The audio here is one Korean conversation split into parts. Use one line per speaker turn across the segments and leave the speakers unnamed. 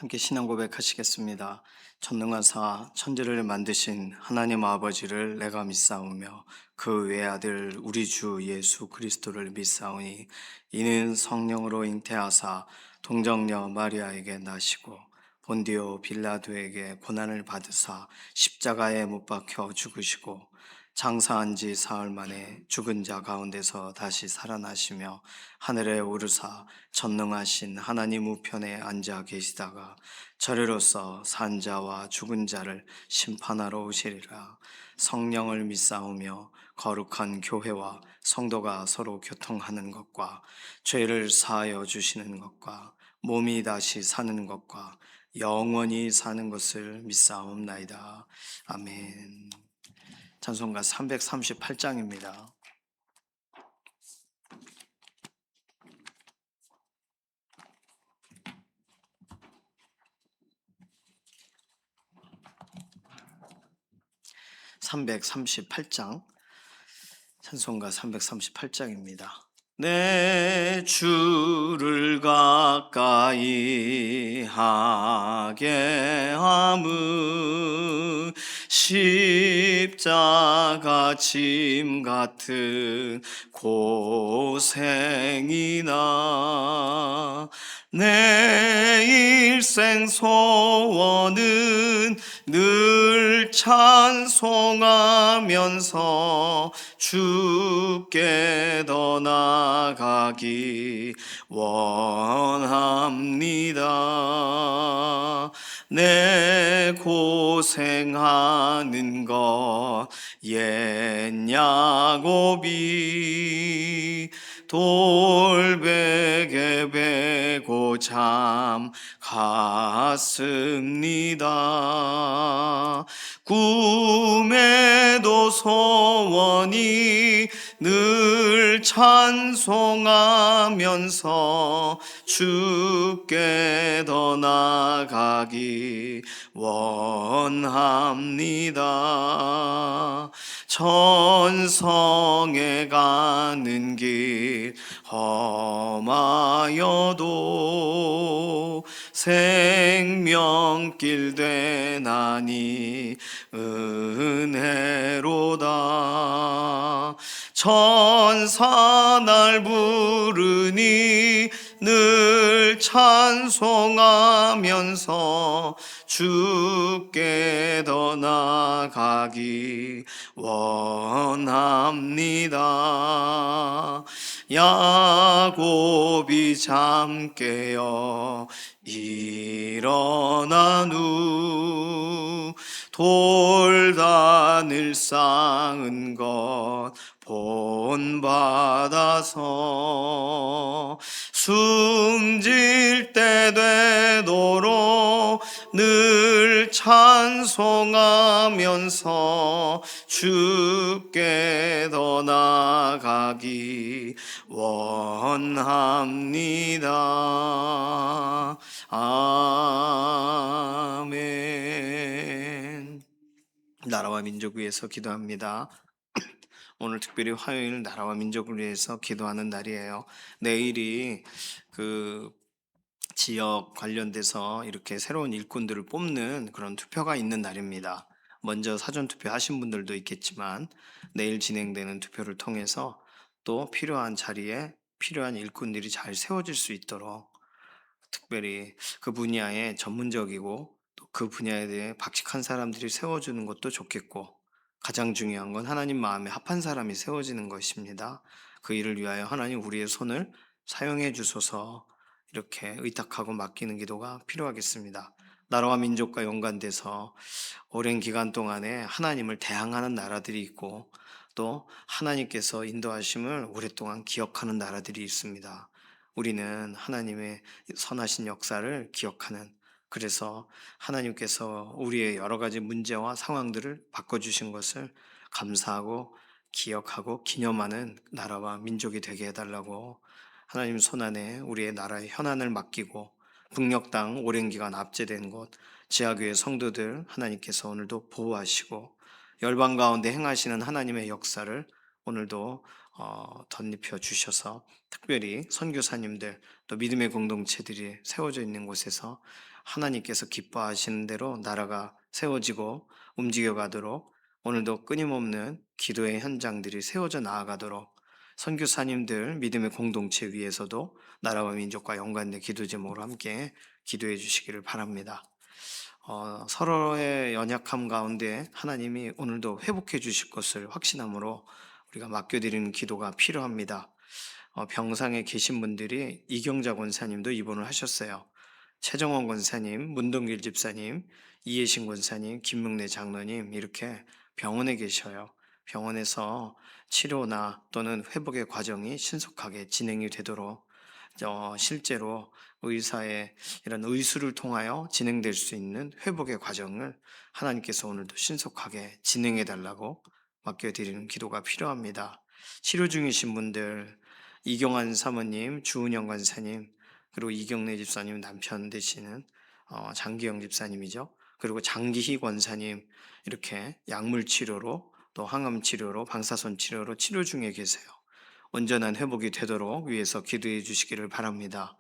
함께 신앙 고백하시겠습니다. 전능하사 천지를 만드신 하나님 아버지를 내가 믿사오며 그 외아들 우리 주 예수 그리스도를 믿사오니 이는 성령으로 잉태하사 동정녀 마리아에게 나시고 본디오 빌라도에게 고난을 받으사 십자가에 못 박혀 죽으시고 장사한 지 사흘 만에 죽은 자 가운데서 다시 살아나시며 하늘에 오르사 전능하신 하나님 우편에 앉아 계시다가 저리로서 산 자와 죽은 자를 심판하러 오시리라. 성령을 믿사오며 거룩한 교회와 성도가 서로 교통하는 것과 죄를 사하여 주시는 것과 몸이 다시 사는 것과 영원히 사는 것을 믿사옵나이다. 아멘. 찬송가 338장입니다. 338장, 찬송가 338장입니다. 내 주를 가까이 하게 함은 십자가 짐 같은 고생이나 내 일생 소원은 늘 찬송하면서 주께 더 나아가기 원합니다. 내 고생하는 것 옛 야곱이 돌베개 베고 잠 갔습니다. 꿈에도 소원이 늘 찬송하면서 주께 더 나아가기 원합니다. 천성에 가는 길 험하여도 생명길 되나니 은혜로다. 천사 날 부르니 늘 찬송하면서 주께 더 나아가기 원합니다. 야곱이 잠 깨어 일어난 후 돌단을 쌓은 것 본받아서 숨질 때 되도록 늘 찬송하면서 주께 더 나아가기 원합니다. 아멘. 나라와 민족 위해서 기도합니다. 오늘 특별히 화요일 나라와 민족을 위해서 기도하는 날이에요. 내일이 그 지역 관련돼서 이렇게 새로운 일꾼들을 뽑는 그런 투표가 있는 날입니다. 먼저 사전 투표하신 분들도 있겠지만 내일 진행되는 투표를 통해서 또 필요한 자리에 필요한 일꾼들이 잘 세워질 수 있도록 특별히 그 분야에 전문적이고 또 그 분야에 대해 박식한 사람들이 세워주는 것도 좋겠고 가장 중요한 건 하나님 마음에 합한 사람이 세워지는 것입니다. 그 일을 위하여 하나님 우리의 손을 사용해 주소서. 이렇게 의탁하고 맡기는 기도가 필요하겠습니다. 나라와 민족과 연관돼서 오랜 기간 동안에 하나님을 대항하는 나라들이 있고 또 하나님께서 인도하심을 오랫동안 기억하는 나라들이 있습니다. 우리는 하나님의 선하신 역사를 기억하는, 그래서 하나님께서 우리의 여러 가지 문제와 상황들을 바꿔주신 것을 감사하고 기억하고 기념하는 나라와 민족이 되게 해달라고 하나님 손안에 우리의 나라의 현안을 맡기고 북녘 땅 오랜 기간 압제된 곳 지하교회 성도들 하나님께서 오늘도 보호하시고 열방 가운데 행하시는 하나님의 역사를 오늘도 덧입혀 주셔서 특별히 선교사님들 또 믿음의 공동체들이 세워져 있는 곳에서 하나님께서 기뻐하시는 대로 나라가 세워지고 움직여가도록 오늘도 끊임없는 기도의 현장들이 세워져 나아가도록 선교사님들 믿음의 공동체 위에서도 나라와 민족과 연관된 기도 제목으로 함께 기도해 주시기를 바랍니다. 서로의 연약함 가운데 하나님이 오늘도 회복해 주실 것을 확신함으로 우리가 맡겨드리는 기도가 필요합니다. 병상에 계신 분들이 이경자 권사님도 입원을 하셨어요. 최정원 권사님, 문동길 집사님, 이예신 권사님, 김명래 장로님 이렇게 병원에 계셔요. 병원에서 치료나 또는 회복의 과정이 신속하게 진행이 되도록 실제로 의사의 이런 의술을 통하여 진행될 수 있는 회복의 과정을 하나님께서 오늘도 신속하게 진행해 달라고 맡겨드리는 기도가 필요합니다. 치료 중이신 분들, 이경환 사모님, 주은영 권사님, 그리고 이경래 집사님 남편 되시는 장기영 집사님이죠. 그리고 장기희 권사님 이렇게 약물 치료로 또 항암 치료로 방사선 치료로 치료 중에 계세요. 온전한 회복이 되도록 위해서 기도해 주시기를 바랍니다.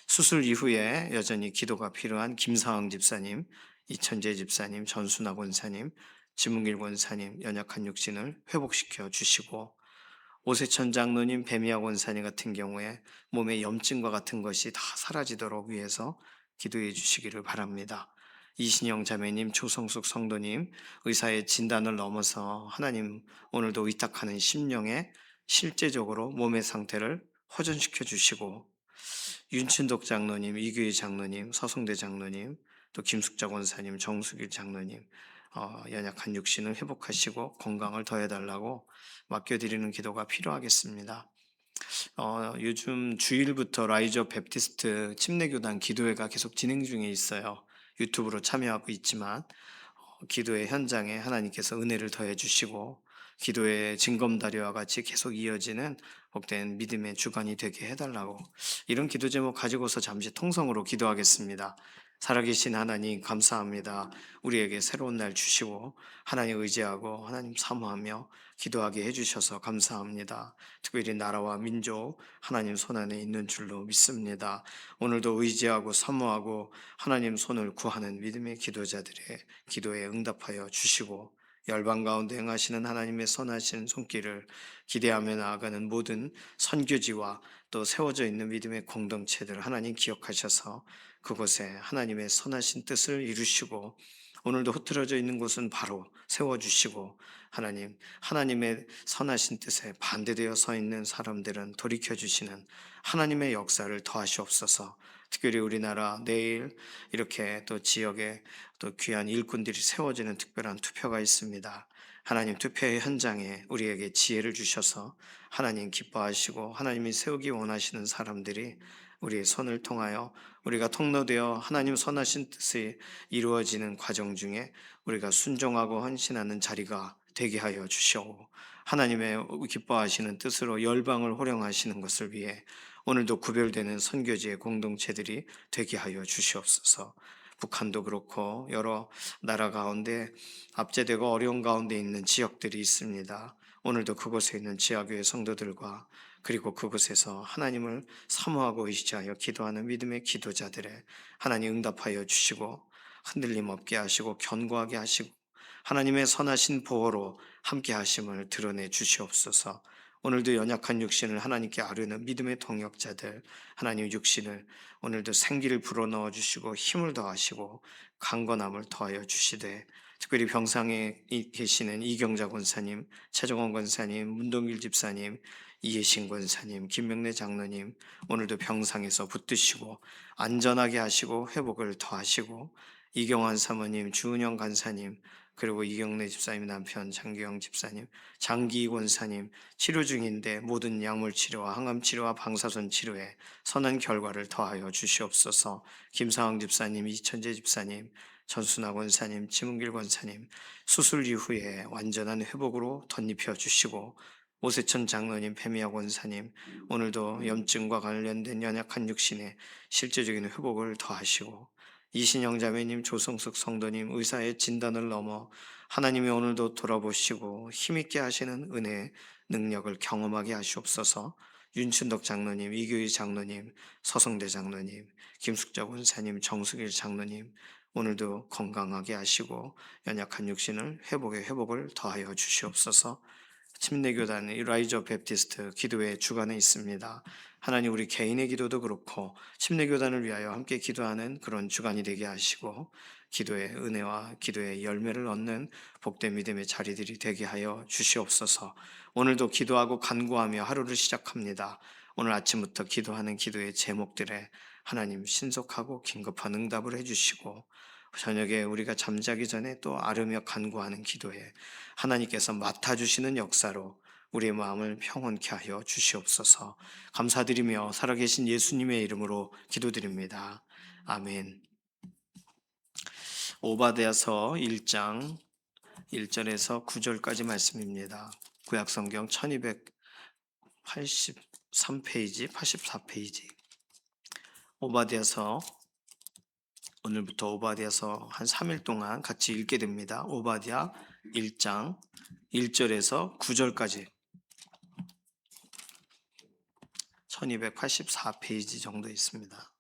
수술 이후에 여전히 기도가 필요한 김상황 집사님, 이천재 집사님, 전순아 권사님, 지문길 권사님 연약한 육신을 회복시켜 주시고 오세천 장로님, 배미아 권사님 같은 경우에 몸에 염증과 같은 것이 다 사라지도록 위해서 기도해 주시기를 바랍니다. 이신영 자매님, 조성숙 성도님, 의사의 진단을 넘어서 하나님 오늘도 의탁하는 심령에 실제적으로 몸의 상태를 호전시켜 주시고 윤춘덕 장로님, 이규희 장로님, 서성대 장로님, 또 김숙자 권사님, 정수길 장로님 연약한 육신을 회복하시고 건강을 더해달라고 맡겨드리는 기도가 필요하겠습니다. 요즘 주일부터 라이저 베프티스트 침례교단 기도회가 계속 진행 중에 있어요. 유튜브로 참여하고 있지만 기도의 현장에 하나님께서 은혜를 더해 주시고 기도의 징검다리와 같이 계속 이어지는 복된 믿음의 주관이 되게 해달라고 이런 기도 제목 가지고서 잠시 통성으로 기도하겠습니다. 살아계신 하나님 감사합니다. 우리에게 새로운 날 주시고 하나님 의지하고 하나님 사모하며 기도하게 해주셔서 감사합니다. 특별히 나라와 민족 하나님 손안에 있는 줄로 믿습니다. 오늘도 의지하고 사모하고 하나님 손을 구하는 믿음의 기도자들의 기도에 응답하여 주시고 열방 가운데 행하시는 하나님의 선하신 손길을 기대하며 나아가는 모든 선교지와 또 세워져 있는 믿음의 공동체들 하나님 기억하셔서 그곳에 하나님의 선하신 뜻을 이루시고 오늘도 흐트러져 있는 곳은 바로 세워주시고 하나님의 선하신 뜻에 반대되어 서 있는 사람들은 돌이켜주시는 하나님의 역사를 더하시옵소서. 특별히 우리나라 내일 이렇게 또 지역에 또 귀한 일꾼들이 세워지는 특별한 투표가 있습니다. 하나님 투표의 현장에 우리에게 지혜를 주셔서 하나님 기뻐하시고 하나님이 세우기 원하시는 사람들이 우리의 손을 통하여 우리가 통로되어 하나님 선하신 뜻이 이루어지는 과정 중에 우리가 순종하고 헌신하는 자리가 되게 하여 주시오. 하나님의 기뻐하시는 뜻으로 열방을 호령하시는 것을 위해 오늘도 구별되는 선교지의 공동체들이 되게 하여 주시옵소서. 북한도 그렇고 여러 나라 가운데 압제되고 어려운 가운데 있는 지역들이 있습니다. 오늘도 그곳에 있는 지하교회 성도들과 그리고 그곳에서 하나님을 사모하고 의지하여 기도하는 믿음의 기도자들의 하나님 응답하여 주시고 흔들림 없게 하시고 견고하게 하시고 하나님의 선하신 보호로 함께 하심을 드러내 주시옵소서. 오늘도 연약한 육신을 하나님께 아뢰는 믿음의 동역자들 하나님 육신을 오늘도 생기를 불어넣어 주시고 힘을 더하시고 강건함을 더하여 주시되 특별히 병상에 계시는 이경자 권사님, 최정원 권사님, 문동길 집사님, 이예신 권사님, 김명래 장로님 오늘도 병상에서 붙드시고 안전하게 하시고 회복을 더하시고 이경환 사모님, 주은영 간사님 그리고 이경래 집사님 남편 장기영 집사님, 장기 권사님 치료 중인데 모든 약물 치료와 항암 치료와 방사선 치료에 선한 결과를 더하여 주시옵소서. 김상황 집사님, 이천재 집사님, 전순아 권사님, 지문길 권사님 수술 이후에 완전한 회복으로 덧입혀 주시고 오세천 장로님, 배미아 권사님 오늘도 염증과 관련된 연약한 육신에 실제적인 회복을 더하시고 이신영 자매님, 조성숙 성도님 의사의 진단을 넘어 하나님이 오늘도 돌아보시고 힘있게 하시는 은혜, 능력을 경험하게 하시옵소서. 윤춘덕 장로님, 이교희 장로님, 서성대 장로님, 김숙자 권사님, 정수길 장로님, 오늘도 건강하게 하시고 연약한 육신을 회복을 더하여 주시옵소서. 침례교단 이라이저 베프티스트 기도회 주간에 있습니다. 하나님, 우리 개인의 기도도 그렇고 침례교단을 위하여 함께 기도하는 그런 주간이 되게 하시고 기도의 은혜와 기도의 열매를 얻는 복된 믿음의 자리들이 되게 하여 주시옵소서. 오늘도 기도하고 간구하며 하루를 시작합니다. 오늘 아침부터 기도하는 기도의 제목들에 하나님 신속하고 긴급한 응답을 해주시고 저녁에 우리가 잠자기 전에 또 아르며 간구하는 기도에 하나님께서 맡아주시는 역사로 우리의 마음을 평온케 하여 주시옵소서. 감사드리며 살아계신 예수님의 이름으로 기도드립니다. 아멘. 오바댜서 1장 1절에서 9절까지 말씀입니다. 구약성경 1283페이지, 84페이지. 오바댜서, 오늘부터 오바댜서 한 3일 동안 같이 읽게 됩니다. 오바댜 1장 1절에서 9절까지 1284페이지 정도 있습니다.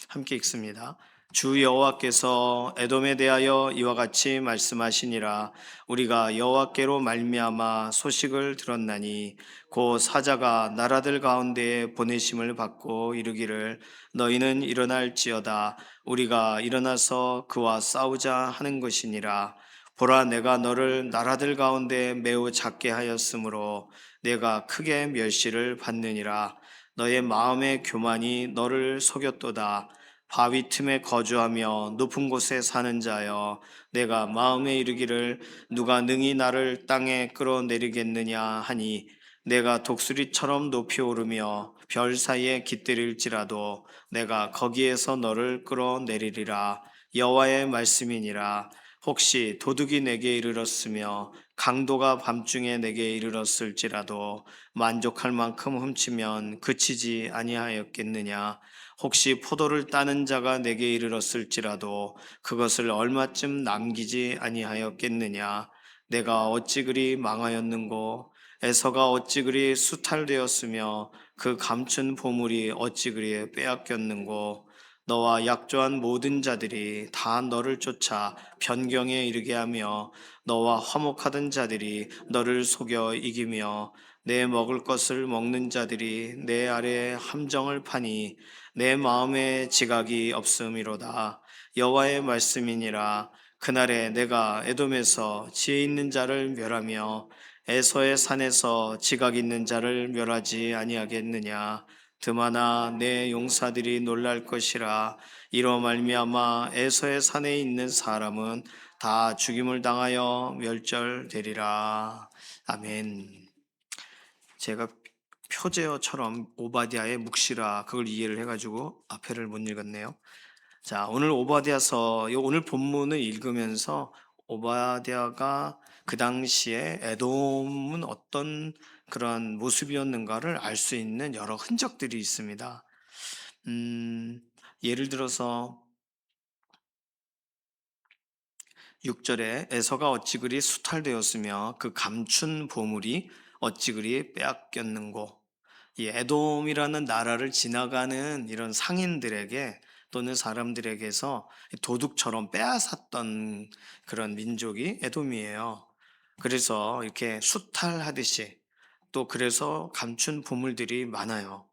함께 읽습니다. 주 여호와께서 에돔에 대하여 이와 같이 말씀하시니라. 우리가 여호와께로 말미암아 소식을 들었나니 곧 사자가 나라들 가운데에 보내심을 받고 이르기를 너희는 일어날지어다. 우리가 일어나서 그와 싸우자 하는 것이니라. 보라, 내가 너를 나라들 가운데 매우 작게 하였으므로 내가 크게 멸시를 받느니라. 너의 마음의 교만이 너를 속였도다. 바위 틈에 거주하며 높은 곳에 사는 자여, 내가 마음에 이르기를 누가 능히 나를 땅에 끌어내리겠느냐 하니 내가 독수리처럼 높이 오르며 별 사이에 깃들일지라도 내가 거기에서 너를 끌어내리리라. 여호와의 말씀이니라. 혹시 도둑이 내게 이르렀으며 강도가 밤중에 내게 이르렀을지라도 만족할 만큼 훔치면 그치지 아니하였겠느냐. 혹시 포도를 따는 자가 내게 이르렀을지라도 그것을 얼마쯤 남기지 아니하였겠느냐. 내가 어찌 그리 망하였는고, 에서가 어찌 그리 수탈되었으며 그 감춘 보물이 어찌 그리 빼앗겼는고. 너와 약조한 모든 자들이 다 너를 쫓아 변경에 이르게 하며 너와 화목하던 자들이 너를 속여 이기며 내 먹을 것을 먹는 자들이 내 아래에 함정을 파니 내 마음에 지각이 없음이로다. 여호와의 말씀이니라. 그날에 내가 에돔에서 지혜 있는 자를 멸하며 에서의 산에서 지각 있는 자를 멸하지 아니하겠느냐. 드마나 내 용사들이 놀랄 것이라. 이로 말미암아 에서의 산에 있는 사람은 다 죽임을 당하여 멸절되리라. 아멘. 제가 표제어처럼 오바댜의 묵시라 그걸 이해를 해가지고 앞에를 못 읽었네요. 자, 오늘 오바댜서 오늘 본문을 읽으면서 오바댜가 그 당시에 에돔은 어떤 그런 모습이었는가를 알 수 있는 여러 흔적들이 있습니다. 예를 들어서 6절에 에서가 어찌 그리 수탈되었으며 그 감춘 보물이 어찌 그리 빼앗겼는고. 이 에돔이라는 나라를 지나가는 이런 상인들에게 또는 사람들에게서 도둑처럼 빼앗았던 그런 민족이 에돔이에요. 그래서 이렇게 수탈하듯이 또 그래서 감춘 보물들이 많아요.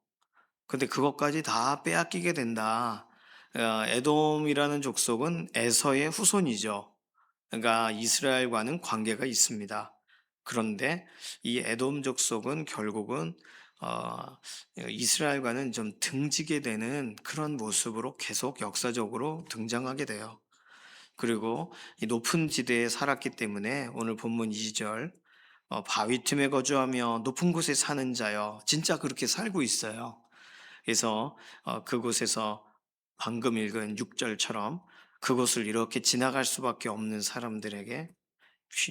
근데 그것까지 다 빼앗기게 된다. 에돔이라는 족속은 에서의 후손이죠. 그러니까 이스라엘과는 관계가 있습니다. 그런데 이 에돔 족속은 결국은 이스라엘과는 좀 등지게 되는 그런 모습으로 계속 역사적으로 등장하게 돼요. 그리고 이 높은 지대에 살았기 때문에 오늘 본문 2절 바위 틈에 거주하며 높은 곳에 사는 자여, 진짜 그렇게 살고 있어요. 그래서 그곳에서 방금 읽은 6절처럼 그곳을 이렇게 지나갈 수밖에 없는 사람들에게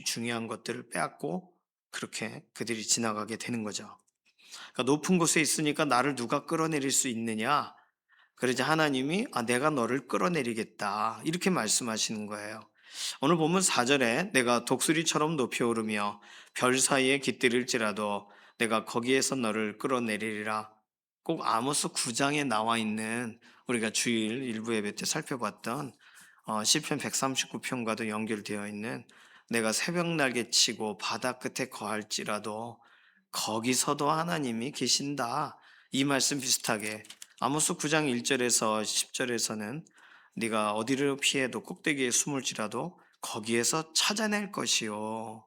중요한 것들을 빼앗고 그렇게 그들이 지나가게 되는 거죠. 그러니까 높은 곳에 있으니까 나를 누가 끌어내릴 수 있느냐? 그러자 하나님이 내가 너를 끌어내리겠다 이렇게 말씀하시는 거예요. 오늘 보면 4절에 내가 독수리처럼 높이 오르며 별 사이에 깃들일지라도 내가 거기에서 너를 끌어내리리라. 꼭 아모스 9장에 나와 있는 우리가 주일 일부 예배 때 살펴봤던 시편 139편과도 연결되어 있는 내가 새벽 날개 치고 바다 끝에 거할지라도 거기서도 하나님이 계신다. 이 말씀 비슷하게 아모스 9장 1절에서 10절에서는 네가 어디를 피해도 꼭대기에 숨을지라도 거기에서 찾아낼 것이요.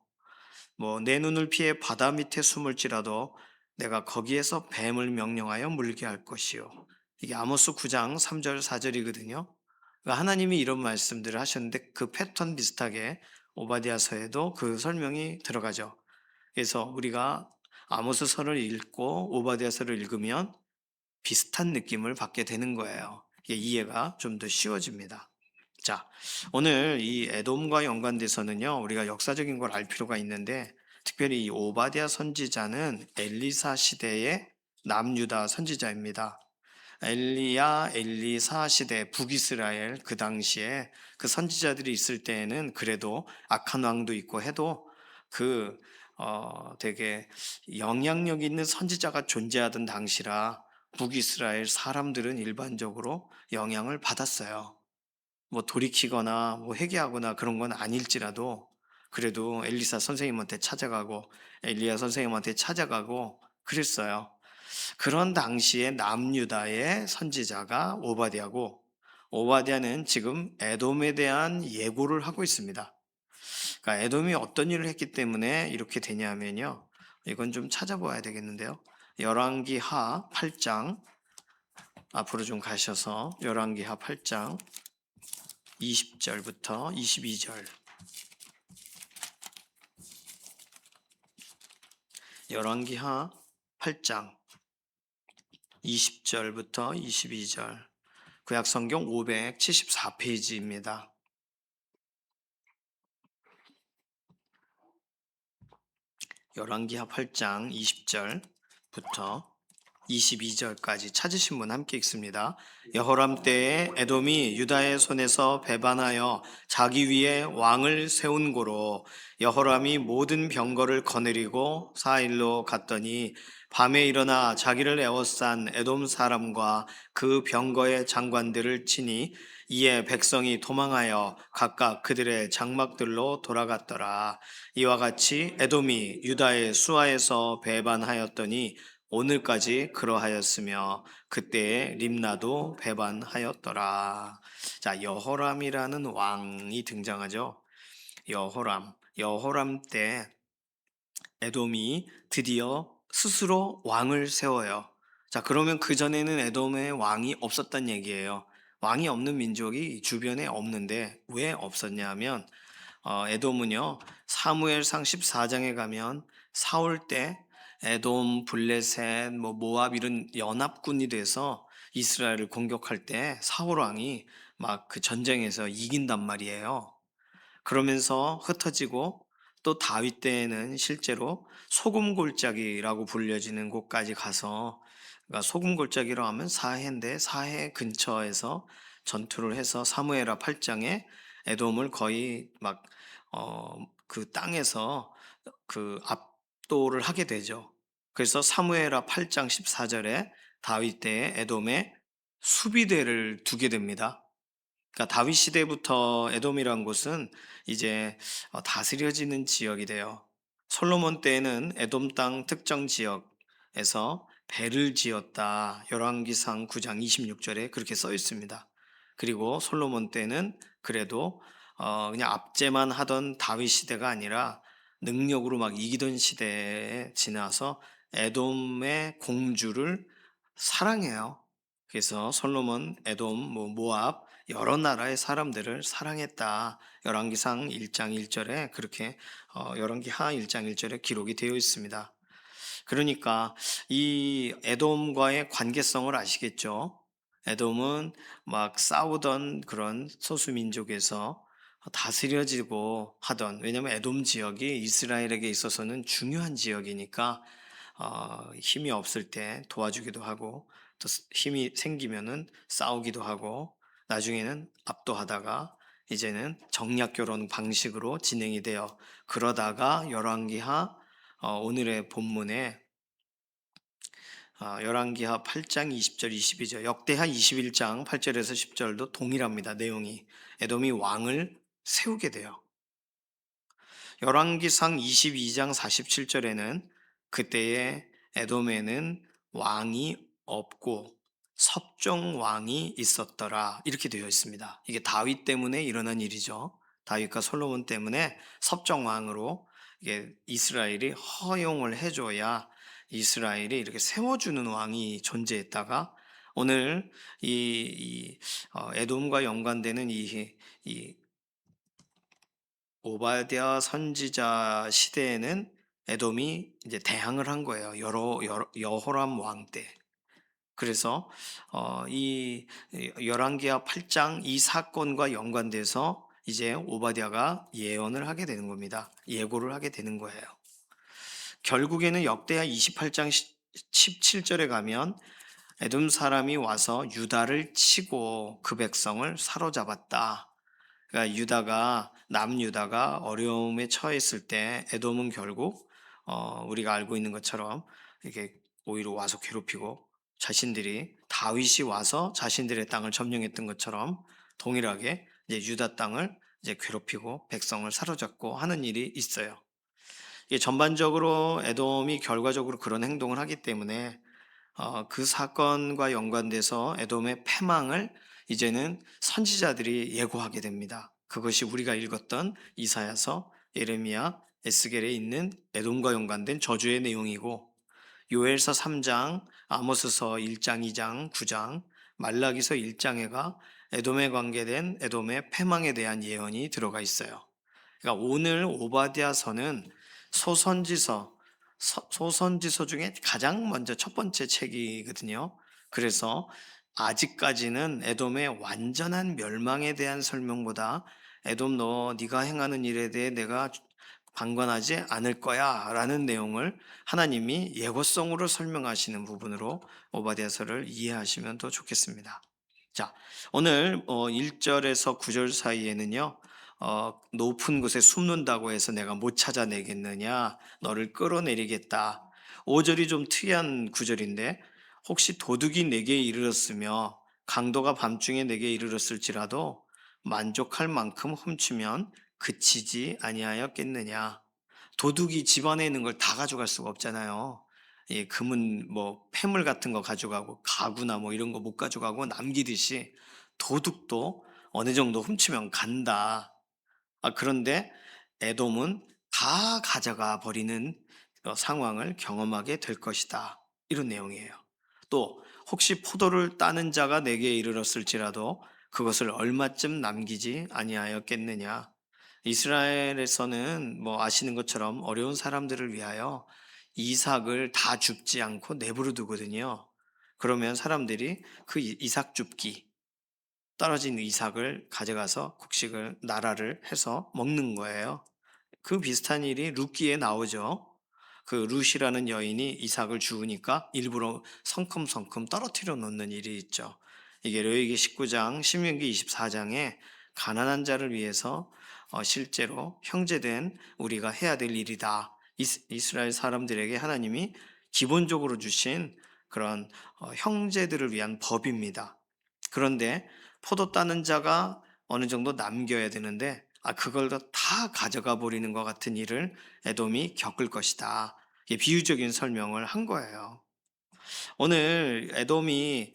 뭐 내 눈을 피해 바다 밑에 숨을지라도 내가 거기에서 뱀을 명령하여 물게 할 것이요. 이게 아모스 9장 3절 4절이거든요. 하나님이 이런 말씀들을 하셨는데 그 패턴 비슷하게 오바댜서에도 그 설명이 들어가죠. 그래서 우리가 아모스서를 읽고 오바댜서를 읽으면 비슷한 느낌을 받게 되는 거예요. 이게 이해가 좀 더 쉬워집니다. 자, 오늘 이 에돔과 연관돼서는요, 우리가 역사적인 걸 알 필요가 있는데, 특별히 이 오바댜 선지자는 엘리사 시대의 남유다 선지자입니다. 엘리야, 엘리사 시대 북이스라엘 그 당시에 그 선지자들이 있을 때에는 그래도 악한 왕도 있고 해도 그 되게 영향력 있는 선지자가 존재하던 당시라 북이스라엘 사람들은 일반적으로 영향을 받았어요. 뭐 돌이키거나 뭐 회개하거나 그런 건 아닐지라도 그래도 엘리사 선생님한테 찾아가고 엘리야 선생님한테 찾아가고 그랬어요. 그런 당시에 남유다의 선지자가 오바댜고 오바댜는 지금 에돔에 대한 예고를 하고 있습니다. 그러니까 에돔이 어떤 일을 했기 때문에 이렇게 되냐면요. 이건 좀 찾아봐야 되겠는데요. 열왕기하 8장 앞으로 좀 가셔서 열왕기하 8장 20절부터 22절 열왕기하 8장 20절부터 22절 구약성경 574페이지입니다. 열왕기하 8장 20절부터 22절까지 찾으신 분 함께 읽습니다. 여호람 때에 에돔이 유다의 손에서 배반하여 자기 위에 왕을 세운 고로 여호람이 모든 병거를 거느리고 사일로 갔더니 밤에 일어나 자기를 에워싼 에돔 사람과 그 병거의 장관들을 치니 이에 백성이 도망하여 각각 그들의 장막들로 돌아갔더라. 이와 같이 에돔이 유다의 수하에서 배반하였더니 오늘까지 그러하였으며 그때에 림나도 배반하였더라. 자, 여호람이라는 왕이 등장하죠. 여호람 때 에돔이 드디어 스스로 왕을 세워요. 자, 그러면 그전에는 에돔에 왕이 없었단 얘기예요. 왕이 없는 민족이 주변에 없는데 왜 없었냐 하면 에돔은요, 사무엘상 14장에 가면 사울 때 에돔, 블레셋, 뭐 모압 이런 연합군이 돼서 이스라엘을 공격할 때 사울 왕이 막 그 전쟁에서 이긴단 말이에요. 그러면서 흩어지고 또 다윗 때에는 실제로 소금골짜기라고 불려지는 곳까지 가서 그러니까 소금골짜기로 하면 사해인데 사해 근처에서 전투를 해서 사무엘하 8장에 에돔을 거의 막 그 땅에서 그 압도를 하게 되죠. 그래서 사무엘하 8장 14절에 다윗 때에 에돔에 수비대를 두게 됩니다. 그러니까 다윗 시대부터 에돔이란 곳은 이제 다스려지는 지역이 돼요. 솔로몬 때에는 에돔 땅 특정 지역에서 배를 지었다. 열왕기상 9장 26절에 그렇게 써 있습니다. 그리고 솔로몬 때는 그래도 그냥 압제만 하던 다윗 시대가 아니라 능력으로 막 이기던 시대에 지나서 에돔의 공주를 사랑해요. 그래서 솔로몬, 에돔, 모압 여러 나라의 사람들을 사랑했다. 열왕기상 1장 1절에 그렇게 열왕기하 1장 1절에 기록이 되어 있습니다. 그러니까 이 에돔과의 관계성을 아시겠죠? 에돔은 막 싸우던 그런 소수민족에서 다스려지고 하던, 왜냐하면 에돔 지역이 이스라엘에게 있어서는 중요한 지역이니까 힘이 없을 때 도와주기도 하고 또 힘이 생기면은 싸우기도 하고 나중에는 압도하다가 이제는 정략 결혼 방식으로 진행이 되어 그러다가 열왕기하 오늘의 본문에 열왕기하 8장 20절 22절, 역대하 21장 8절에서 10절도 동일합니다. 내용이 에돔이 왕을 세우게 돼요. 열왕기상 22장 47절에는 그때에 에돔에는 왕이 없고 섭정 왕이 있었더라 이렇게 되어 있습니다. 이게 다윗 때문에 일어난 일이죠. 다윗과 솔로몬 때문에 섭정 왕으로 이게 이스라엘이 허용을 해줘야 이스라엘이 이렇게 세워주는 왕이 존재했다가 오늘 에돔과 연관되는 이 오바댜 선지자 시대에는 에돔이 이제 대항을 한 거예요. 여호람 왕 때. 그래서 이 열왕기하 8장 이 사건과 연관돼서 이제 오바댜가 예언을 하게 되는 겁니다. 예고를 하게 되는 거예요. 결국에는 역대하 28장 17절에 가면 에돔 사람이 와서 유다를 치고 그 백성을 사로잡았다. 그러니까 남유다가 어려움에 처했을 때 에돔은 결국 우리가 알고 있는 것처럼 이렇게 오히려 와서 괴롭히고 자신들이 다윗이 와서 자신들의 땅을 점령했던 것처럼 동일하게 이제 유다 땅을 이제 괴롭히고 백성을 사로잡고 하는 일이 있어요. 이게 전반적으로 에돔이 결과적으로 그런 행동을 하기 때문에 그 사건과 연관돼서 에돔의 패망을 이제는 선지자들이 예고하게 됩니다. 그것이 우리가 읽었던 이사야서, 예레미야, 에스겔에 있는 에돔과 연관된 저주의 내용이고 요엘서 3장, 아모스서 1장, 2장, 9장, 말라기서 1장에가 에돔에 관계된 에돔의 패망에 대한 예언이 들어가 있어요. 그러니까 오늘 오바댜서는 소선지서, 소선지서 중에 가장 먼저 첫 번째 책이거든요. 그래서 아직까지는 에돔의 완전한 멸망에 대한 설명보다 에돔 너 네가 행하는 일에 대해 내가 방관하지 않을 거야 라는 내용을 하나님이 예고성으로 설명하시는 부분으로 오바댜서를 이해하시면 더 좋겠습니다. 자, 오늘 1절에서 9절 사이에는요. 높은 곳에 숨는다고 해서 내가 못 찾아내겠느냐 너를 끌어내리겠다. 5절이 좀 특이한 구절인데 혹시 도둑이 내게 이르렀으며 강도가 밤중에 내게 이르렀을지라도 만족할 만큼 훔치면 그치지 아니하였겠느냐. 도둑이 집 안에 있는 걸 다 가져갈 수가 없잖아요. 예, 금은 뭐 폐물 같은 거 가져가고 가구나 뭐 이런 거 못 가져가고 남기듯이 도둑도 어느 정도 훔치면 간다. 그런데 에돔은 다 가져가 버리는 상황을 경험하게 될 것이다. 이런 내용이에요. 또 혹시 포도를 따는 자가 내게 이르렀을지라도 그것을 얼마쯤 남기지 아니하였겠느냐. 이스라엘에서는 뭐 아시는 것처럼 어려운 사람들을 위하여 이삭을 다 줍지 않고 내버려 두거든요. 그러면 사람들이 그 이삭 줍기 떨어진 이삭을 가져가서 곡식을 나라를 해서 먹는 거예요. 그 비슷한 일이 룻기에 나오죠. 그 룻이라는 여인이 이삭을 주우니까 일부러 성큼성큼 떨어뜨려 놓는 일이 있죠. 이게 레위기 19장, 신명기 24장에 가난한 자를 위해서 실제로 형제된 우리가 해야 될 일이다. 이스라엘 사람들에게 하나님이 기본적으로 주신 그런 형제들을 위한 법입니다. 그런데 포도 따는 자가 어느 정도 남겨야 되는데 그걸 다 가져가 버리는 것 같은 일을 에돔이 겪을 것이다. 이게 비유적인 설명을 한 거예요. 오늘 에돔이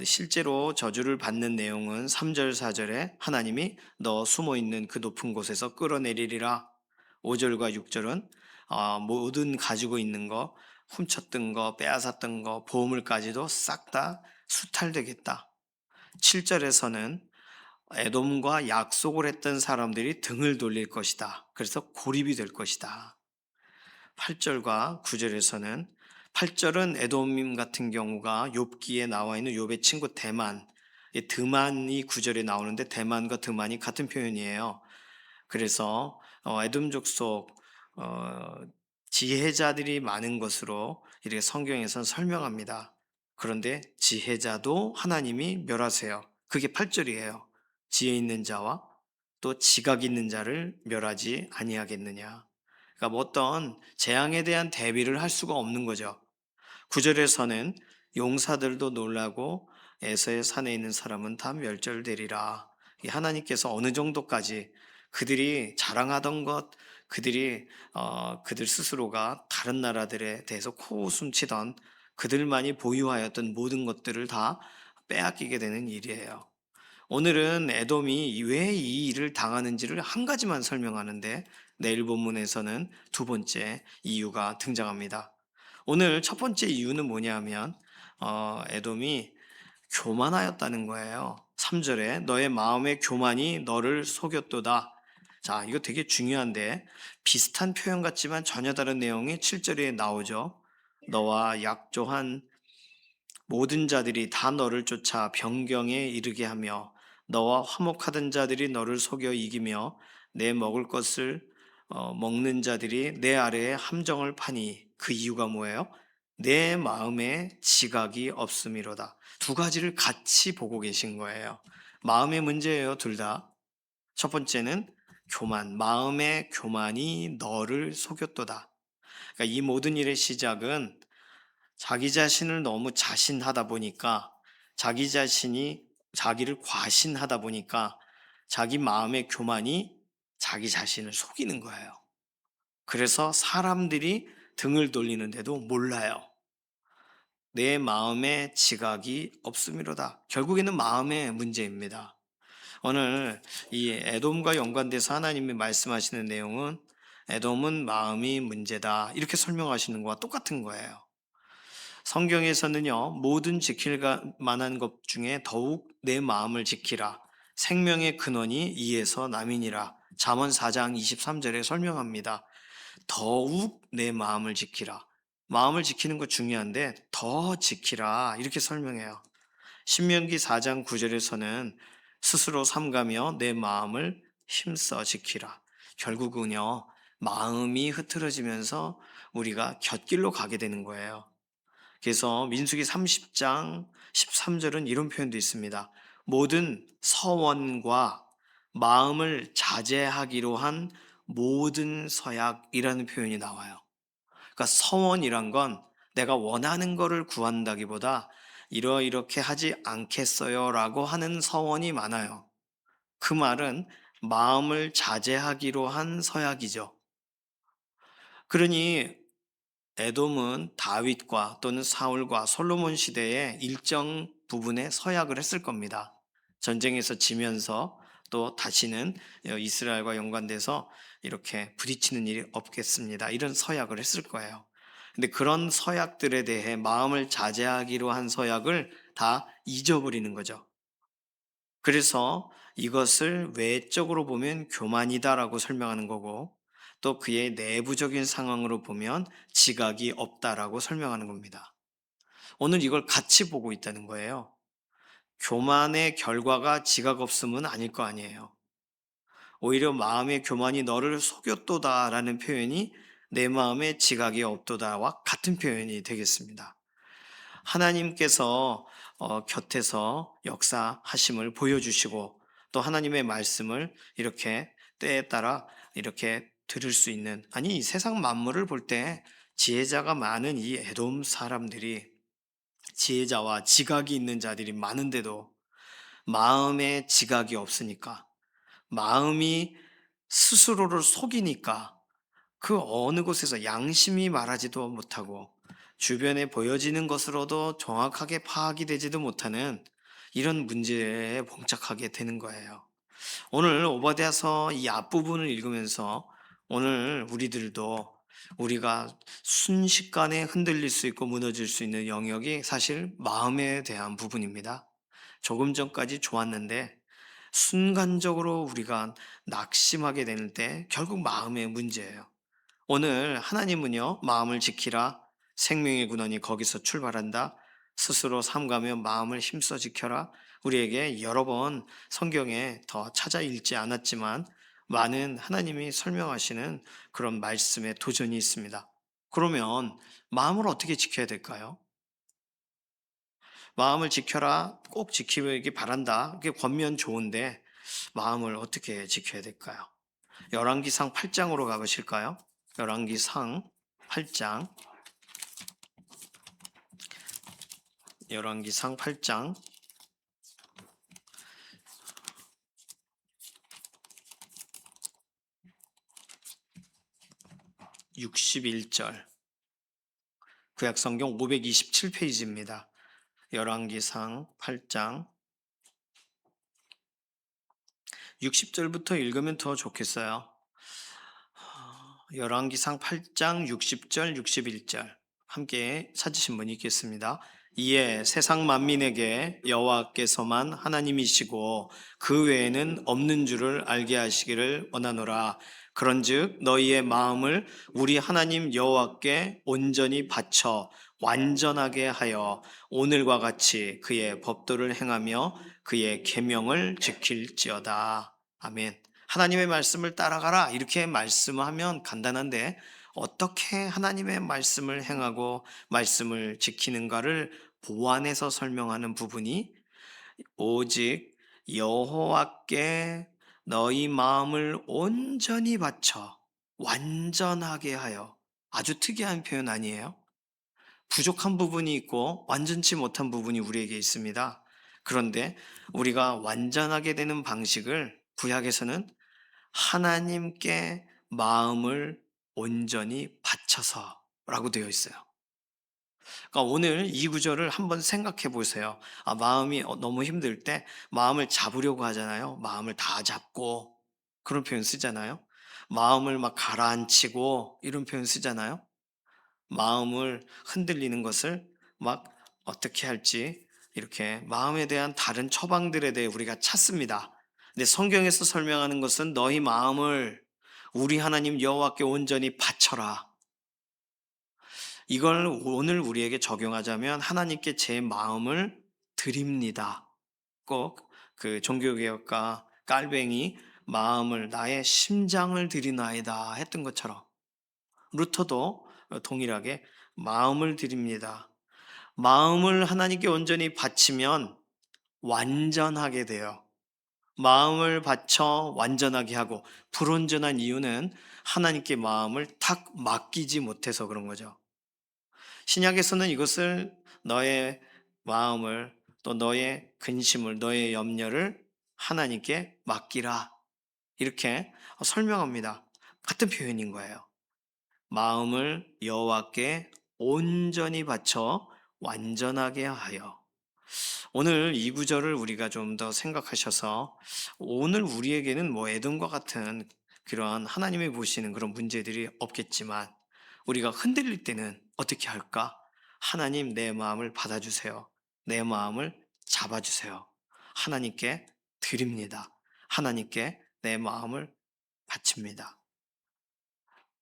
실제로 저주를 받는 내용은 3절 4절에 하나님이 너 숨어 있는 그 높은 곳에서 끌어내리리라. 5절과 6절은 모든 가지고 있는 거, 훔쳤던 거, 빼앗았던 거, 보물까지도 싹 다 수탈되겠다. 7절에서는 에돔과 약속을 했던 사람들이 등을 돌릴 것이다. 그래서 고립이 될 것이다. 8절과 9절에서는 8절은 에돔 같은 경우가 욥기에 나와 있는 욥의 친구 대만, 드만이 9절에 나오는데 대만과 드만이 같은 표현이에요. 그래서 에돔 족속 지혜자들이 많은 것으로 이렇게 성경에서 설명합니다. 그런데 지혜자도 하나님이 멸하세요. 그게 8절이에요. 지혜 있는 자와 또 지각 있는 자를 멸하지 아니하겠느냐. 그러니까 뭐 어떤 재앙에 대한 대비를 할 수가 없는 거죠. 9절에서는 용사들도 놀라고 에서의 산에 있는 사람은 다 멸절되리라. 이 하나님께서 어느 정도까지 그들이 자랑하던 것, 그들이 그들 스스로가 다른 나라들에 대해서 코웃음 치던 그들만이 보유하였던 모든 것들을 다 빼앗기게 되는 일이에요. 오늘은 에돔이 왜 이 일을 당하는지를 한 가지만 설명하는데 내일 본문에서는 두 번째 이유가 등장합니다. 오늘 첫 번째 이유는 뭐냐면 에돔이 교만하였다는 거예요. 3절에 너의 마음의 교만이 너를 속였도다. 자, 이거 되게 중요한데 비슷한 표현 같지만 전혀 다른 내용이 7절에 나오죠. 너와 약조한 모든 자들이 다 너를 쫓아 변경에 이르게 하며 너와 화목하던 자들이 너를 속여 이기며 내 먹을 것을 먹는 자들이 내 아래에 함정을 파니 그 이유가 뭐예요? 내 마음에 지각이 없음이로다. 두 가지를 같이 보고 계신 거예요. 마음의 문제예요, 둘 다. 첫 번째는 교만, 마음의 교만이 너를 속였도다. 그러니까 이 모든 일의 시작은 자기 자신을 너무 자신하다 보니까 자기 자신이 자기를 과신하다 보니까 자기 마음의 교만이 자기 자신을 속이는 거예요. 그래서 사람들이 등을 돌리는데도 몰라요. 내 마음에 지각이 없음이로다. 결국에는 마음의 문제입니다. 오늘 이 에돔과 연관돼서 하나님이 말씀하시는 내용은 에돔은 마음이 문제다. 이렇게 설명하시는 것과 똑같은 거예요. 성경에서는요, 모든 지킬 만한 것 중에 더욱 내 마음을 지키라. 생명의 근원이 이에서 남이니라. 잠언 4장 23절에 설명합니다. 더욱 내 마음을 지키라. 마음을 지키는 거 중요한데 더 지키라. 이렇게 설명해요. 신명기 4장 9절에서는 스스로 삼가며 내 마음을 힘써 지키라. 결국은요, 마음이 흐트러지면서 우리가 곁길로 가게 되는 거예요. 그래서 민수기 30장 13절은 이런 표현도 있습니다. 모든 서원과 마음을 자제하기로 한 모든 서약이라는 표현이 나와요. 그러니까 서원이란 건 내가 원하는 거를 구한다기보다 이렇게 하지 않겠어요라고 하는 서원이 많아요. 그 말은 마음을 자제하기로 한 서약이죠. 그러니 에돔은 다윗과 또는 사울과 솔로몬 시대에 일정 부분의 서약을 했을 겁니다. 전쟁에서 지면서 또 다시는 이스라엘과 연관돼서 이렇게 부딪히는 일이 없겠습니다. 이런 서약을 했을 거예요. 근데 그런 서약들에 대해 마음을 자제하기로 한 서약을 다 잊어버리는 거죠. 그래서 이것을 외적으로 보면 교만이다라고 설명하는 거고 또 그의 내부적인 상황으로 보면 지각이 없다라고 설명하는 겁니다. 오늘 이걸 같이 보고 있다는 거예요. 교만의 결과가 지각 없음은 아닐 거 아니에요. 오히려 마음의 교만이 너를 속였도다라는 표현이 내 마음에 지각이 없도다와 같은 표현이 되겠습니다. 하나님께서 곁에서 역사하심을 보여주시고 또 하나님의 말씀을 이렇게 때에 따라 이렇게 들을 수 있는 아니 이 세상 만물을 볼 때 지혜자가 많은 이 에돔 사람들이 지혜자와 지각이 있는 자들이 많은데도 마음에 지각이 없으니까 마음이 스스로를 속이니까 그 어느 곳에서 양심이 말하지도 못하고 주변에 보여지는 것으로도 정확하게 파악이 되지도 못하는 이런 문제에 봉착하게 되는 거예요. 오늘 오바댜서 이 앞부분을 읽으면서 오늘 우리들도 우리가 순식간에 흔들릴 수 있고 무너질 수 있는 영역이 사실 마음에 대한 부분입니다. 조금 전까지 좋았는데 순간적으로 우리가 낙심하게 되는 때 결국 마음의 문제예요. 오늘 하나님은요, 마음을 지키라. 생명의 근원이 거기서 출발한다. 스스로 삼가며 마음을 힘써 지켜라. 우리에게 여러 번 성경에 더 찾아 읽지 않았지만 많은 하나님이 설명하시는 그런 말씀에 도전이 있습니다. 그러면 마음을 어떻게 지켜야 될까요? 마음을 지켜라. 꼭 지키기 바란다. 그게 권면 좋은데 마음을 어떻게 지켜야 될까요? 열왕기상 8장으로 가보실까요? 열왕기상 8장 열왕기상 8장 61절. 구약성경 527페이지입니다. 열왕기상 8장 60절부터 읽으면 더 좋겠어요. 열왕기상 8장 60절, 61절 함께 찾으신 분이 있겠습니다. 이에 세상 만민에게 여호와께서만 하나님이시고 그 외에는 없는 줄을 알게 하시기를 원하노라. 그런즉 너희의 마음을 우리 하나님 여호와께 온전히 바쳐 완전하게 하여 오늘과 같이 그의 법도를 행하며 그의 계명을 지킬지어다. 아멘. 하나님의 말씀을 따라가라 이렇게 말씀하면 간단한데 어떻게 하나님의 말씀을 행하고 말씀을 지키는가를 보완해서 설명하는 부분이 오직 여호와께 너희 마음을 온전히 바쳐 완전하게 하여. 아주 특이한 표현 아니에요? 부족한 부분이 있고 완전치 못한 부분이 우리에게 있습니다. 그런데 우리가 완전하게 되는 방식을 구약에서는 하나님께 마음을 온전히 바쳐서라고 되어 있어요. 그러니까 오늘 이 구절을 한번 생각해 보세요. 마음이 너무 힘들 때 마음을 잡으려고 하잖아요. 마음을 다 잡고 그런 표현 쓰잖아요. 마음을 막 가라앉히고 이런 표현 쓰잖아요. 마음을 흔들리는 것을 막 어떻게 할지 이렇게 마음에 대한 다른 처방들에 대해 우리가 찾습니다. 근데 성경에서 설명하는 것은 너희 마음을 우리 하나님 여호와께 온전히 바쳐라. 이걸 오늘 우리에게 적용하자면 하나님께 제 마음을 드립니다. 꼭 그 종교개혁가 깔뱅이 마음을 나의 심장을 드리나이다 했던 것처럼 루터도 동일하게 마음을 드립니다. 마음을 하나님께 온전히 바치면 완전하게 돼요. 마음을 바쳐 완전하게 하고 불완전한 이유는 하나님께 마음을 탁 맡기지 못해서 그런 거죠. 신약에서는 이것을 너의 마음을 또 너의 근심을 너의 염려를 하나님께 맡기라 이렇게 설명합니다. 같은 표현인 거예요. 마음을 여호와께 온전히 바쳐 완전하게 하여. 오늘 이 구절을 우리가 좀 더 생각하셔서 오늘 우리에게는 뭐 에돔과 같은 그러한 하나님이 보시는 그런 문제들이 없겠지만 우리가 흔들릴 때는 어떻게 할까? 하나님 내 마음을 받아주세요. 내 마음을 잡아주세요. 하나님께 드립니다. 하나님께 내 마음을 바칩니다.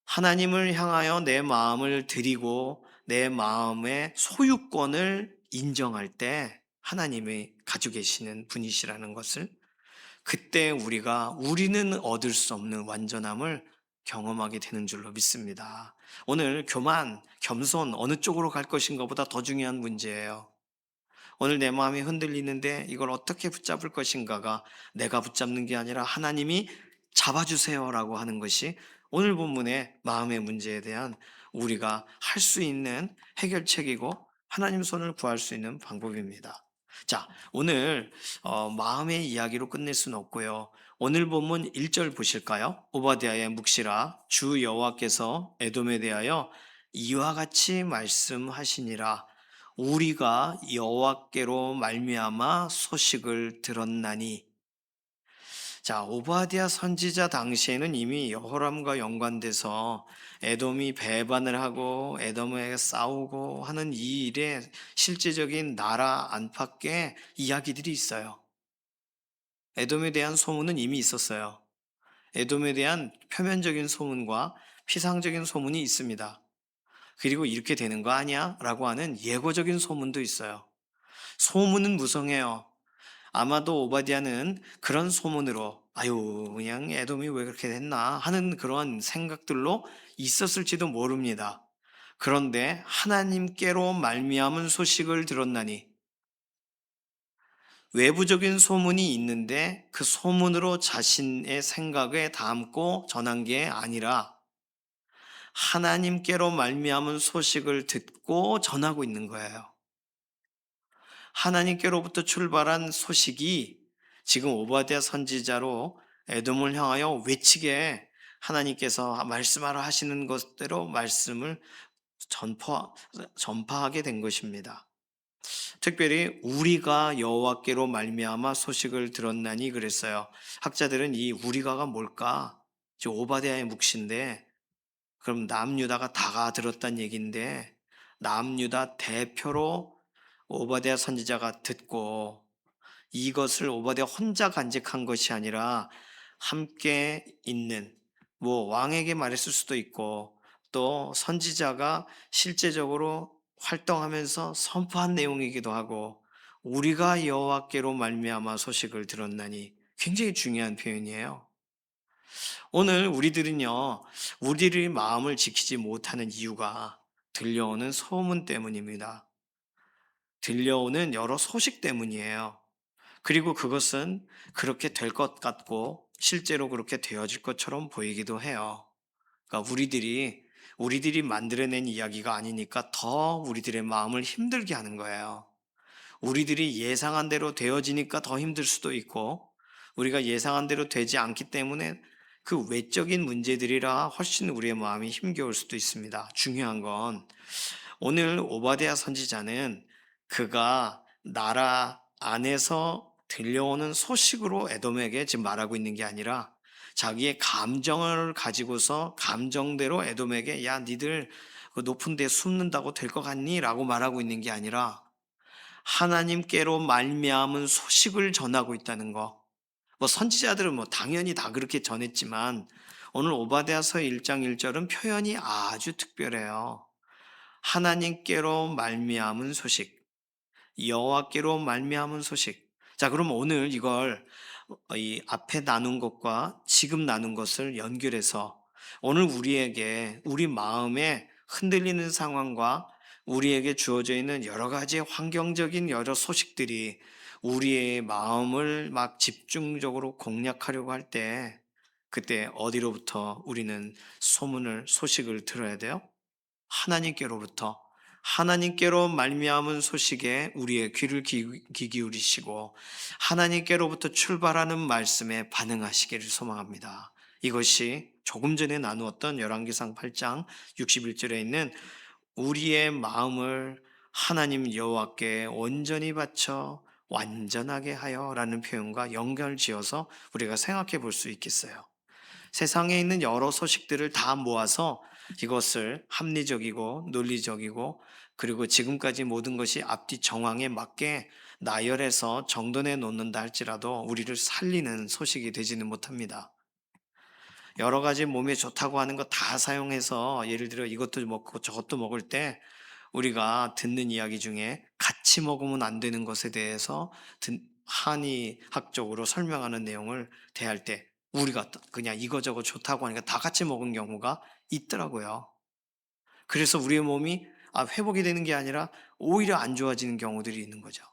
하나님을 향하여 내 마음을 드리고 내 마음의 소유권을 인정할 때 하나님이 가지고 계시는 분이시라는 것을 그때 우리는 얻을 수 없는 완전함을 경험하게 되는 줄로 믿습니다. 오늘 교만, 겸손 어느 쪽으로 갈 것인가보다 더 중요한 문제예요. 오늘 내 마음이 흔들리는데 이걸 어떻게 붙잡을 것인가가 내가 붙잡는 게 아니라 하나님이 잡아주세요라고 하는 것이 오늘 본문의 마음의 문제에 대한 우리가 할 수 있는 해결책이고 하나님 손을 구할 수 있는 방법입니다. 자, 오늘 마음의 이야기로 끝낼 수는 없고요. 오늘 본문 1절 보실까요? 오바댜의 묵시라 주 여호와께서 에돔에 대하여 이와 같이 말씀하시니라. 우리가 여호와께로 말미암아 소식을 들었나니. 자, 오바댜 선지자 당시에는 이미 여호람과 연관돼서 에돔이 배반을 하고 에돔에 싸우고 하는 이 일에 실제적인 나라 안팎의 이야기들이 있어요. 에돔에 대한 소문은 이미 있었어요. 에돔에 대한 표면적인 소문과 피상적인 소문이 있습니다. 그리고 이렇게 되는 거 아니야? 라고 하는 예고적인 소문도 있어요. 소문은 무성해요. 아마도 오바댜는 그런 소문으로 아유 그냥 에돔이 왜 그렇게 됐나 하는 그러한 생각들로 있었을지도 모릅니다. 그런데 하나님께로 말미암은 소식을 들었나니 외부적인 소문이 있는데 그 소문으로 자신의 생각에 담고 전한 게 아니라 하나님께로 말미암은 소식을 듣고 전하고 있는 거예요. 하나님께로부터 출발한 소식이 지금 오바댜 선지자로 에돔을 향하여 외치게 하나님께서 말씀하라 하시는 것대로 말씀을 전파하게 된 것입니다. 특별히 우리가 여호와께로 말미암아 소식을 들었나니 그랬어요. 학자들은 이 우리가가 뭘까? 지금 오바댜의 묵시인데 그럼 남유다가 다가 들었단 얘기인데 남유다 대표로 오바댜 선지자가 듣고 이것을 오바댜 혼자 간직한 것이 아니라 함께 있는 뭐 왕에게 말했을 수도 있고 또 선지자가 실제적으로 활동하면서 선포한 내용이기도 하고 우리가 여호와께로 말미암아 소식을 들었나니 굉장히 중요한 표현이에요. 오늘 우리들은요, 우리의 마음을 지키지 못하는 이유가 들려오는 소문 때문입니다. 들려오는 여러 소식 때문이에요. 그리고 그것은 그렇게 될 것 같고 실제로 그렇게 되어질 것처럼 보이기도 해요. 그러니까 우리들이 만들어낸 이야기가 아니니까 더 우리들의 마음을 힘들게 하는 거예요. 우리들이 예상한 대로 되어지니까 더 힘들 수도 있고 우리가 예상한 대로 되지 않기 때문에 그 외적인 문제들이라 훨씬 우리의 마음이 힘겨울 수도 있습니다. 중요한 건 오늘 오바댜 선지자는 그가 나라 안에서 들려오는 소식으로 에돔에게 지금 말하고 있는 게 아니라 자기의 감정을 가지고서 감정대로 에돔에게 야 니들 그 높은 데 숨는다고 될 것 같니? 라고 말하고 있는 게 아니라 하나님께로 말미암은 소식을 전하고 있다는 거. 뭐 선지자들은 뭐 당연히 다 그렇게 전했지만 오늘 오바댜서 1장 1절은 표현이 아주 특별해요. 하나님께로 말미암은 소식, 여호와께로 말미암은 소식. 자, 그럼 오늘 이걸 이 앞에 나눈 것과 지금 나눈 것을 연결해서 오늘 우리에게 우리 마음에 흔들리는 상황과 우리에게 주어져 있는 여러 가지 환경적인 여러 소식들이 우리의 마음을 막 집중적으로 공략하려고 할 때 그때 어디로부터 우리는 소식을 들어야 돼요? 하나님께로부터 하나님께로 말미암은 소식에 우리의 귀를 기울이시고 하나님께로부터 출발하는 말씀에 반응하시기를 소망합니다. 이것이 조금 전에 나누었던 열왕기상 8장 61절에 있는 우리의 마음을 하나님 여호와께 온전히 바쳐 완전하게 하여라는 표현과 연결지어서 우리가 생각해 볼 수 있겠어요. 세상에 있는 여러 소식들을 다 모아서 이것을 합리적이고 논리적이고 그리고 지금까지 모든 것이 앞뒤 정황에 맞게 나열해서 정돈해 놓는다 할지라도 우리를 살리는 소식이 되지는 못합니다. 여러 가지 몸에 좋다고 하는 거 다 사용해서 예를 들어 이것도 먹고 저것도 먹을 때 우리가 듣는 이야기 중에 같이 먹으면 안 되는 것에 대해서 한의학적으로 설명하는 내용을 대할 때 우리가 그냥 이거저거 좋다고 하니까 다 같이 먹은 경우가 있더라고요. 그래서 우리의 몸이 회복이 되는 게 아니라 오히려 안 좋아지는 경우들이 있는 거죠.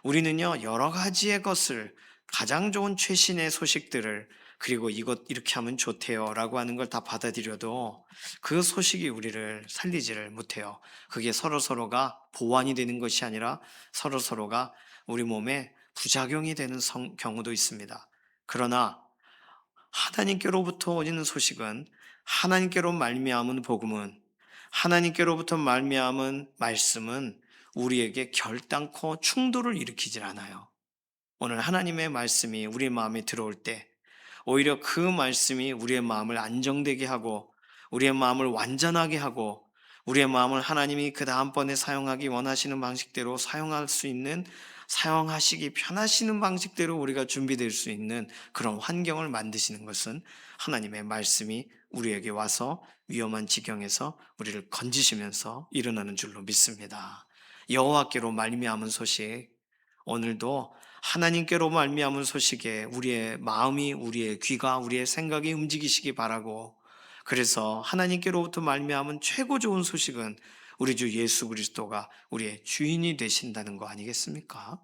우리는요, 여러 가지의 것을 가장 좋은 최신의 소식들을 그리고 이것 이렇게 하면 좋대요 라고 하는 걸 다 받아들여도 그 소식이 우리를 살리지를 못해요. 그게 서로서로가 보완이 되는 것이 아니라 서로서로가 우리 몸에 부작용이 되는 경우도 있습니다. 그러나 하나님께로부터 오는 소식은 하나님께로 말미암은 복음은 하나님께로부터 말미암은 말씀은 우리에게 결단코 충돌을 일으키질 않아요. 오늘 하나님의 말씀이 우리의 마음에 들어올 때 오히려 그 말씀이 우리의 마음을 안정되게 하고 우리의 마음을 완전하게 하고 우리의 마음을 하나님이 그 다음번에 사용하기 원하시는 방식대로 사용할 수 있는 사용하시기 편하시는 방식대로 우리가 준비될 수 있는 그런 환경을 만드시는 것은 하나님의 말씀이 우리에게 와서 위험한 지경에서 우리를 건지시면서 일어나는 줄로 믿습니다. 여호와께로 말미암은 소식 오늘도 하나님께로 말미암은 소식에 우리의 마음이 우리의 귀가 우리의 생각이 움직이시기 바라고 그래서 하나님께로부터 말미암은 최고 좋은 소식은 우리 주 예수 그리스도가 우리의 주인이 되신다는 거 아니겠습니까?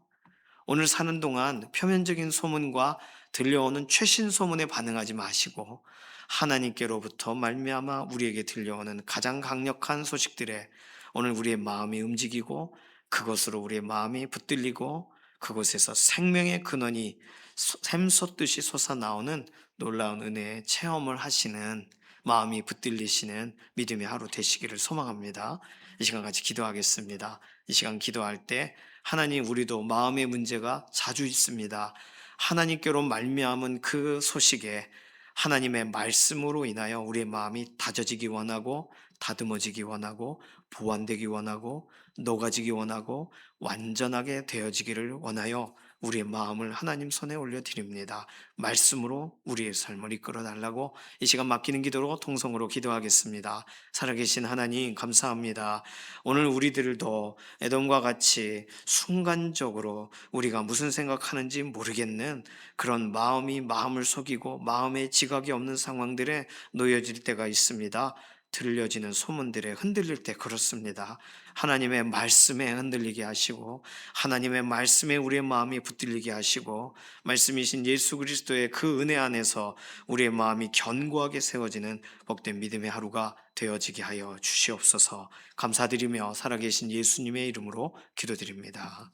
오늘 사는 동안 표면적인 소문과 들려오는 최신 소문에 반응하지 마시고 하나님께로부터 말미암아 우리에게 들려오는 가장 강력한 소식들에 오늘 우리의 마음이 움직이고 그것으로 우리의 마음이 붙들리고 그곳에서 생명의 근원이 샘솟듯이 솟아나오는 놀라운 은혜의 체험을 하시는, 마음이 붙들리시는 믿음의 하루 되시기를 소망합니다. 이 시간 같이 기도하겠습니다. 이 시간 기도할 때 하나님, 우리도 마음의 문제가 자주 있습니다. 하나님께로 말미암은 그 소식에 하나님의 말씀으로 인하여 우리의 마음이 다져지기 원하고, 다듬어지기 원하고, 보완되기 원하고, 녹아지기 원하고, 완전하게 되어지기를 원하여 우리의 마음을 하나님 손에 올려드립니다. 말씀으로 우리의 삶을 이끌어 달라고 이 시간 맡기는 기도로 통성으로 기도하겠습니다. 살아계신 하나님, 감사합니다. 오늘 우리들도 에돔과 같이 순간적으로 우리가 무슨 생각하는지 모르겠는 그런 마음이 마음을 속이고 마음의 지각이 없는 상황들에 놓여질 때가 있습니다. 들려지는 소문들에 흔들릴 때 그렇습니다. 하나님의 말씀에 흔들리게 하시고, 하나님의 말씀에 우리의 마음이 붙들리게 하시고, 말씀이신 예수 그리스도의 그 은혜 안에서 우리의 마음이 견고하게 세워지는 복된 믿음의 하루가 되어지게 하여 주시옵소서. 감사드리며 살아계신 예수님의 이름으로 기도드립니다.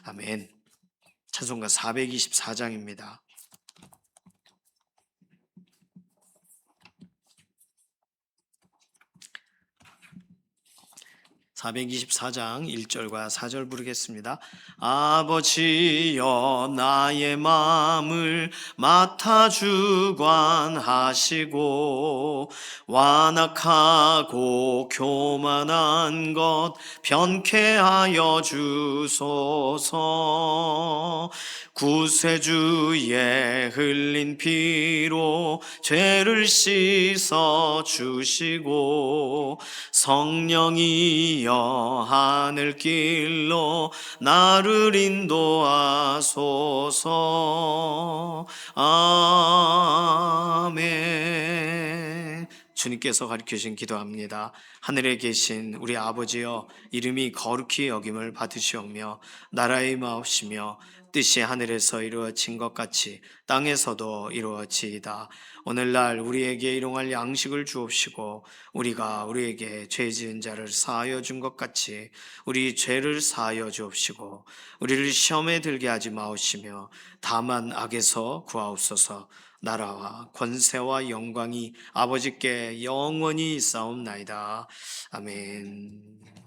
아멘. 찬송가 424장입니다. 424장 1절과 4절 부르겠습니다. 아버지여 나의 마음을 맡아 주관하시고 완악하고 교만한 것 변케하여 주소서. 구세주의 흘린 피로 죄를 씻어 주시고 성령이여 하늘길로 나를 인도하소서. 아멘. 주님께서 가르치신 기도합니다. 하늘에 계신 우리 아버지여, 이름이 거룩히 여김을 받으시오며 나라의 마옵시며 뜻이 하늘에서 이루어진 것 같이 땅에서도 이루어지이다. 오늘날 우리에게 일용할 양식을 주옵시고 우리가 우리에게 죄 지은 자를 사하여 준 것 같이 우리 죄를 사하여 주옵시고 우리를 시험에 들게 하지 마옵시며 다만 악에서 구하옵소서. 나라와 권세와 영광이 아버지께 영원히 있사옵나이다. 아멘.